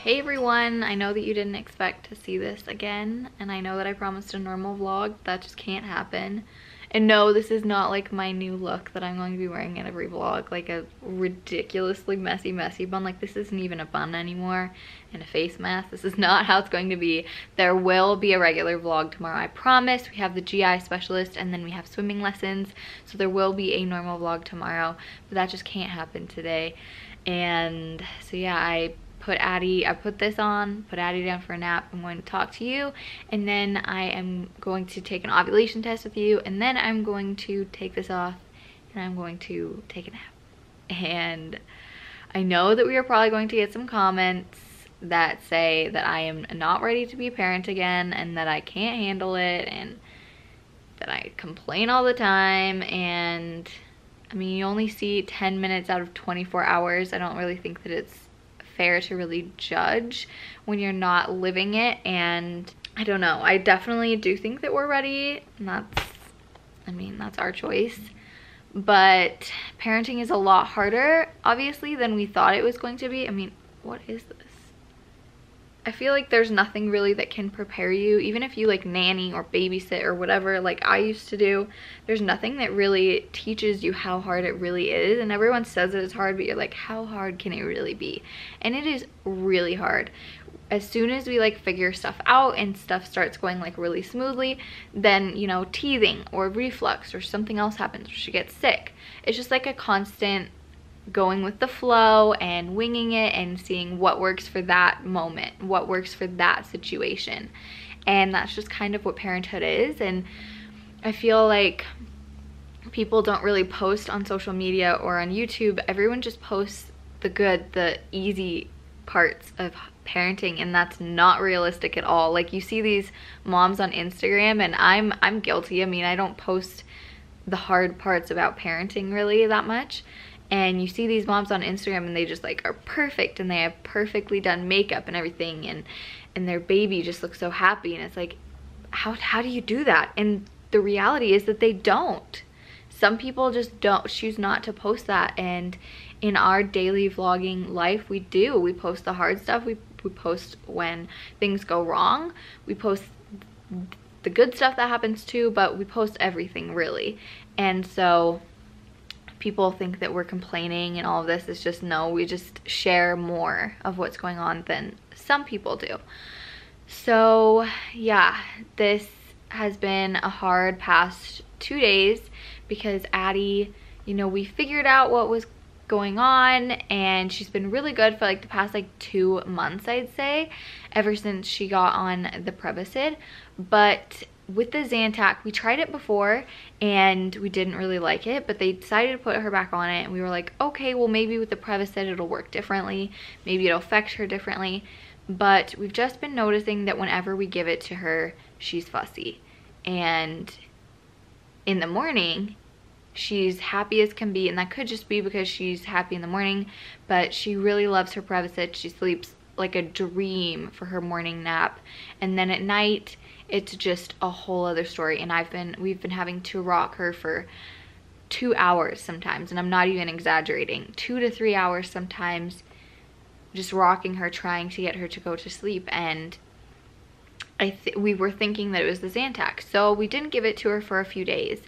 Hey everyone, I know that you didn't expect to see this again, and I know that I promised a normal vlog. That just can't happen. And no, this is not like my new look that I'm going to be wearing in every vlog, like a ridiculously messy bun. Like, this isn't even a bun anymore, and a face mask. This is not how it's going to be. There will be a regular vlog tomorrow, I promise. We have the GI specialist, and then we have swimming lessons, so there will be a normal vlog tomorrow, but that just can't happen today. And so yeah, I put this on, put Addie down for a nap. I'm going to talk to you, and then I am going to take an ovulation test with you, and then I'm going to take this off and I'm going to take a nap. And I know that we are probably going to get some comments that say that I am not ready to be a parent again, and that I can't handle it, and that I complain all the time. And I mean, you only see 10 minutes out of 24 hours. I don't really think that it's fair to really judge when you're not living it. And I don't know, I definitely do think that we're ready, and that's our choice. But parenting is a lot harder, obviously, than we thought it was going to be. I mean, what is this? I feel like there's nothing really that can prepare you, even if you like nanny or babysit or whatever, like I used to do. There's nothing that really teaches you how hard it really is. And everyone says that it's hard, but you're like, how hard can it really be? And it is really hard. As soon as we like figure stuff out and stuff starts going like really smoothly, then, you know, teething or reflux or something else happens, or she gets sick. It's just like a constant going with the flow and winging it and seeing what works for that moment, what works for that situation. And that's just kind of what parenthood is. And I feel like people don't really post on social media or on YouTube. Everyone just posts the good, the easy parts of parenting, and that's not realistic at all. Like, you see these moms on Instagram, and I'm guilty. I mean, I don't post the hard parts about parenting really that much. And you see these moms on Instagram, and they just like are perfect, and they have perfectly done makeup and everything, and their baby just looks so happy. And it's like, how do you do that? And the reality is that they don't. Some people just don't choose not to post that. And in our daily vlogging life, we do. We post the hard stuff. We post when things go wrong. We post the good stuff that happens too, but we post everything really. And so people think that we're complaining and all of this. Is just, no, we just share more of what's going on than some people do. So yeah, this has been a hard past 2 days because Addie, you know, we figured out what was going on, and she's been really good for like the past like 2 months, I'd say, ever since she got on the Prevacid. But with the Zantac, we tried it before and we didn't really like it, but they decided to put her back on it, and we were like, okay, well maybe with the Prevacid it'll work differently, maybe it'll affect her differently. But we've just been noticing that whenever we give it to her, she's fussy, and in the morning she's happy as can be. And that could just be because she's happy in the morning, but she really loves her Prevacid. She sleeps like a dream for her morning nap, and then at night it's just a whole other story. And we've been having to rock her for 2 hours sometimes, and I'm not even exaggerating, 2 to 3 hours sometimes, just rocking her, trying to get her to go to sleep. And we were thinking that it was the Zantac, so we didn't give it to her for a few days,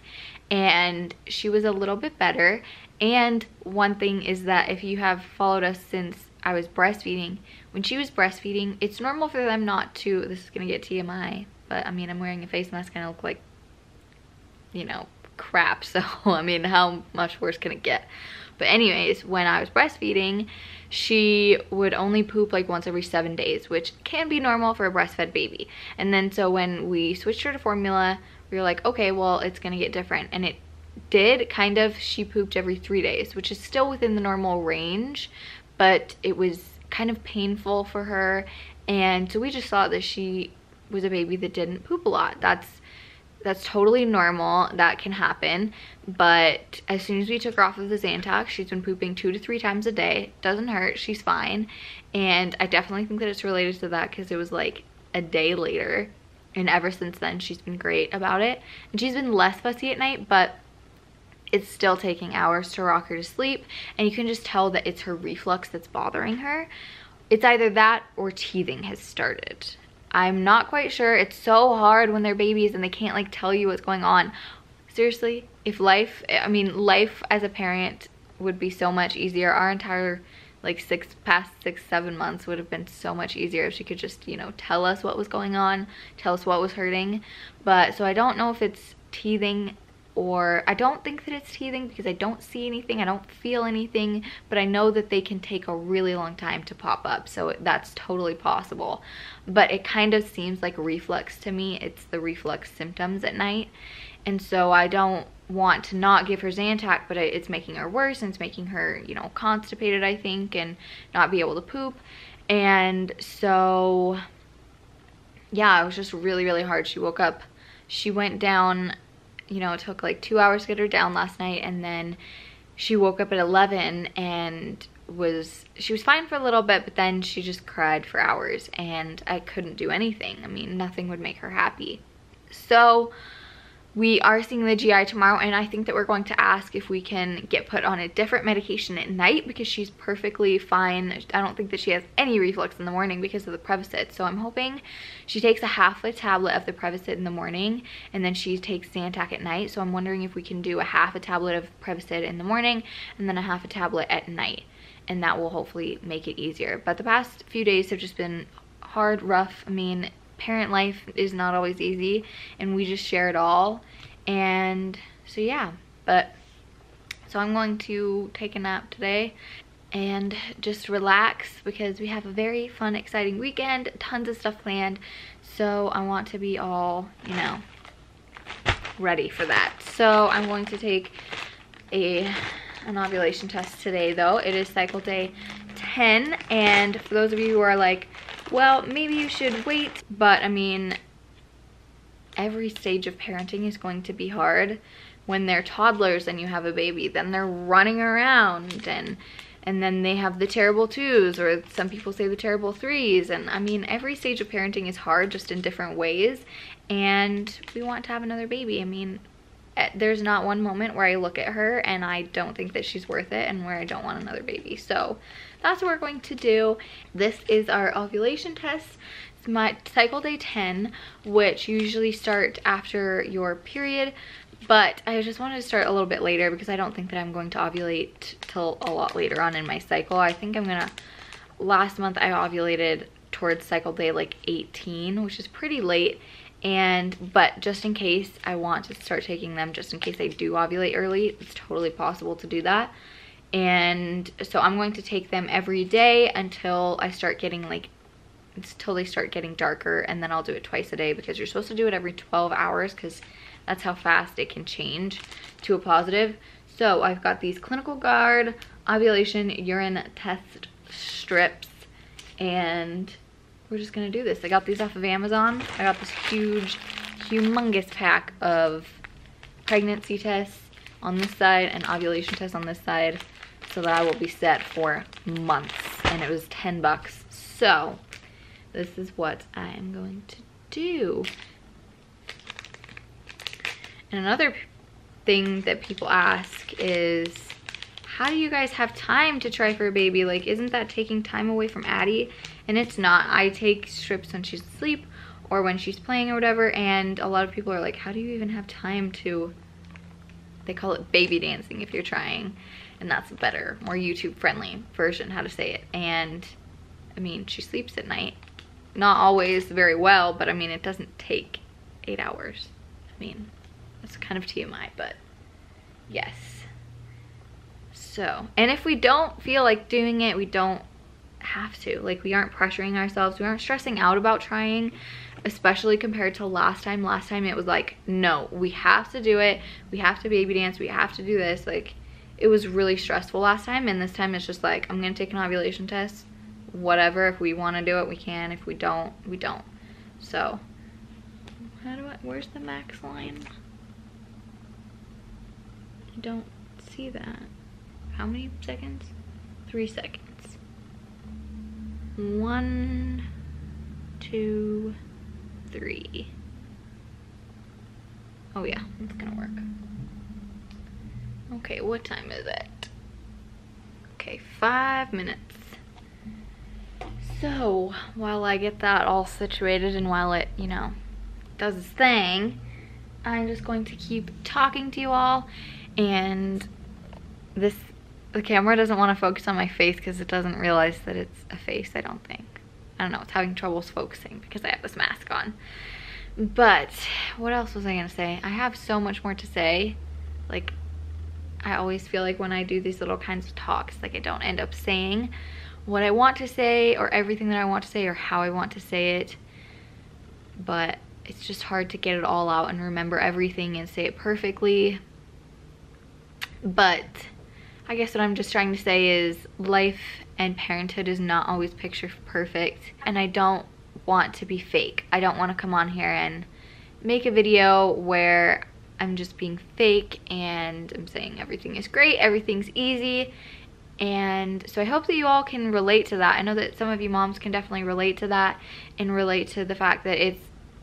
and she was a little bit better. And one thing is that if you have followed us since I was breastfeeding, when she was breastfeeding, it's normal for them not to, this is gonna get TMI, but I mean, I'm wearing a face mask and I look like, you know, crap. So I mean, how much worse can it get? But anyways, when I was breastfeeding, she would only poop like once every 7 days, which can be normal for a breastfed baby. And then so when we switched her to formula, we were like, okay, well, it's gonna get different. And it did kind of. She pooped every 3 days, which is still within the normal range, but it was kind of painful for her. And so we just thought that she was a baby that didn't poop a lot. That's totally normal, that can happen. But as soon as we took her off of the Zantac, she's been pooping 2 to 3 times a day. Doesn't hurt, she's fine. And I definitely think that it's related to that, because it was like a day later, and ever since then she's been great about it. And she's been less fussy at night, but it's still taking hours to rock her to sleep, and you can just tell that it's her reflux that's bothering her. it's either that or teething has started. I'm not quite sure. It's so hard when they're babies and they can't like tell you what's going on. Seriously, if life as a parent would be so much easier. Our entire like past 6-7 months would have been so much easier if she could just, you know, tell us what was going on, tell us what was hurting. But so I don't know if it's teething, or I don't think that it's teething because I don't see anything, I don't feel anything, but I know that they can take a really long time to pop up, so that's totally possible. But it kind of seems like reflux to me. It's the reflux symptoms at night, and so I don't want to not give her Zantac, but it's making her worse, and it's making her, you know, constipated, I think, and not be able to poop. And so yeah, it was just really hard. She woke up, she went down, you know, it took like 2 hours to get her down last night, and then she woke up at 11 and she was fine for a little bit, but then she just cried for hours and I couldn't do anything. I mean, nothing would make her happy. So we are seeing the GI tomorrow, and I think that we're going to ask if we can get put on a different medication at night because she's perfectly fine. I don't think that she has any reflux in the morning because of the Prevacid. So I'm hoping she takes a half a tablet of the Prevacid in the morning and then she takes Zantac at night. So I'm wondering if we can do a half a tablet of Prevacid in the morning and then a half a tablet at night, and that will hopefully make it easier. But the past few days have just been hard, rough. I mean, parent life is not always easy, and we just share it all. And so yeah, so I'm going to take a nap today and just relax because we have a very fun, exciting weekend, tons of stuff planned, so I want to be all, you know, ready for that. So I'm going to take an ovulation test today though. It is cycle day 10, and for those of you who are like, well, maybe you should wait, but I mean, every stage of parenting is going to be hard. When they're toddlers and you have a baby, then they're running around, and then they have the terrible 2s, or some people say the terrible 3s, and I mean, every stage of parenting is hard, just in different ways, and we want to have another baby. I mean, there's not one moment where I look at her and I don't think that she's worth it, and where I don't want another baby. So that's what we're going to do. This is our ovulation test. It's my cycle day 10, which usually start after your period, but I just wanted to start a little bit later because I don't think that I'm going to ovulate till a lot later on in my cycle. I think I'm gonna, last month I ovulated towards cycle day like 18, which is pretty late. But just in case, I want to start taking them just in case I do ovulate early. It's totally possible to do that. And so I'm going to take them every day until I start getting like, until they start getting darker, and then I'll do it twice a day because you're supposed to do it every 12 hours because that's how fast it can change to a positive. So I've got these Clinical Guard ovulation urine test strips, and we're just gonna do this. I got these off of Amazon. I got this humongous pack of pregnancy tests on this side and ovulation tests on this side, so that I will be set for months, and it was 10 bucks. So this is what I am going to do. And another thing that people ask is, how do you guys have time to try for a baby? Like, isn't that taking time away from Addie? And it's not. I take strips when she's asleep or when she's playing or whatever, and a lot of people are like, how do you even have time to, they call it baby dancing if you're trying, and that's a better, more YouTube friendly version how to say it. And I mean, she sleeps at night, not always very well, but I mean, it doesn't take 8 hours. I mean, that's kind of TMI, but yes. So, and if we don't feel like doing it, we don't have to. Like, we aren't pressuring ourselves, we aren't stressing out about trying, especially compared to last time. Last time it was like, no, we have to do it, we have to baby dance, we have to do this. Like, it was really stressful last time, and this time it's just like, I'm gonna take an ovulation test, whatever. If we want to do it, we can. If we don't, we don't. So how do I, where's the max line? I don't see that. How many seconds? 3 seconds. 1, 2, 3. Oh yeah, it's gonna work. Okay, what time is it? Okay, 5 minutes. So while I get that all situated and while it, you know, does its thing, I'm just going to keep talking to you all. And the camera doesn't want to focus on my face because it doesn't realize that it's a face, I don't think. I don't know, it's having troubles focusing because I have this mask on. But what else was I gonna say? I have so much more to say. Like, I always feel like when I do these little kinds of talks, like I don't end up saying what I want to say or everything that I want to say or how I want to say it. But it's just hard to get it all out and remember everything and say it perfectly. But I guess what I'm just trying to say is life and parenthood is not always picture perfect, and I don't want to be fake. I don't want to come on here and make a video where I'm just being fake and I'm saying everything is great, everything's easy. And so I hope that you all can relate to that. I know that some of you moms can definitely relate to that and relate to the fact that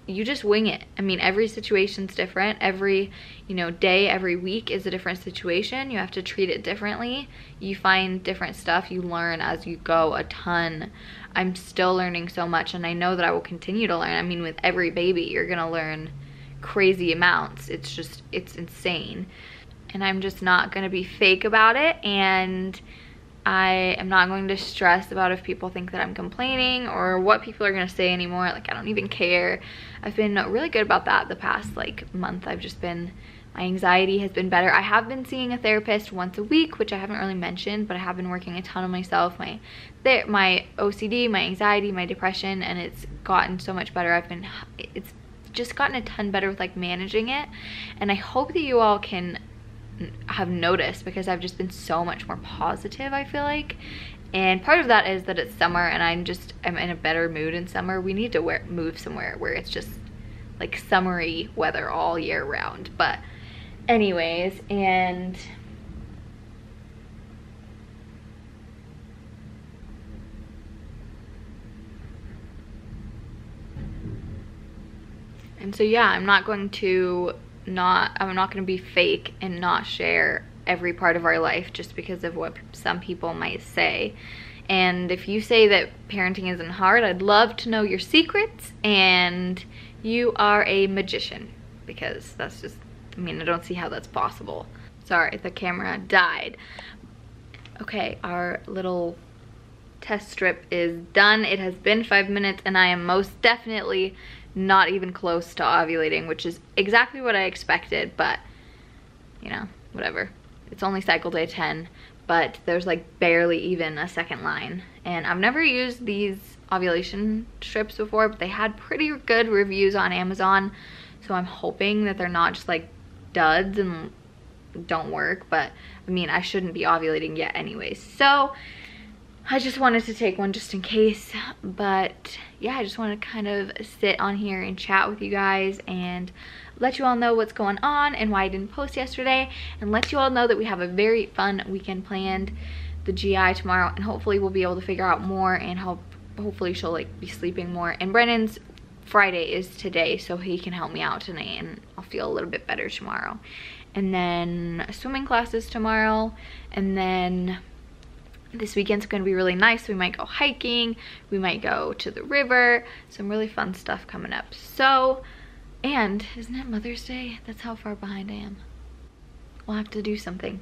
you just wing it. I mean, every situation's different. Every, you know, day, every week is a different situation. You have to treat it differently. You find different stuff. You learn as you go a ton. I'm still learning so much, and I know that I will continue to learn. I mean, with every baby, you're gonna learn crazy amounts. It's insane. And I'm just not gonna be fake about it, and I am not going to stress about if people think that I'm complaining or what people are gonna say anymore. Like, I don't even care. I've been really good about that the past like month. My anxiety has been better. I have been seeing a therapist once a week, which I haven't really mentioned, but I have been working a ton on myself, my OCD, my anxiety, my depression, and it's gotten so much better. It's just gotten a ton better with like managing it, and I hope that you all can have noticed, because I've just been so much more positive, I feel like. And part of that is that it's summer and I'm in a better mood in summer. We need to move somewhere where it's just like summery weather all year round. But anyways, and so yeah, I'm not going to be fake and not share every part of our life just because of what some people might say. And if you say that parenting isn't hard, I'd love to know your secrets, and you are a magician, because that's just, I mean, I don't see how that's possible. Sorry, the camera died. Okay, our little test strip is done. It has been 5 minutes, and I am most definitely not even close to ovulating, which is exactly what I expected, but you know, whatever. It's only cycle day 10, but there's like barely even a second line. And I've never used these ovulation strips before, but they had pretty good reviews on Amazon, so I'm hoping that they're not just like duds and don't work. But I mean, I shouldn't be ovulating yet anyways, so I just wanted to take one just in case. But yeah, I just want to kind of sit on here and chat with you guys and let you all know what's going on and why I didn't post yesterday, and let you all know that we have a very fun weekend planned, the GI tomorrow, and hopefully we'll be able to figure out more, and hopefully she'll like be sleeping more. And Brennan's Friday is today, so he can help me out tonight and I'll feel a little bit better tomorrow. And then swimming classes tomorrow, and then this weekend's going to be really nice. We might go hiking, we might go to the river, some really fun stuff coming up. So, and isn't it Mother's Day? That's how far behind I am. We'll have to do something.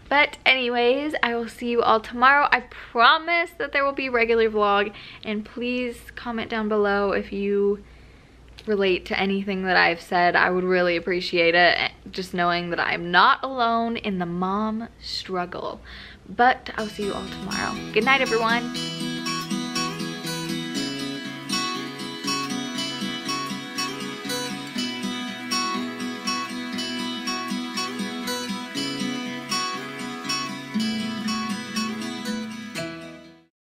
But anyways, I will see you all tomorrow. I promise that there will be a regular vlog, and please comment down below if you relate to anything that I've said. I would really appreciate it, just knowing that I'm not alone in the mom struggle. But I'll see you all tomorrow. Good night, everyone.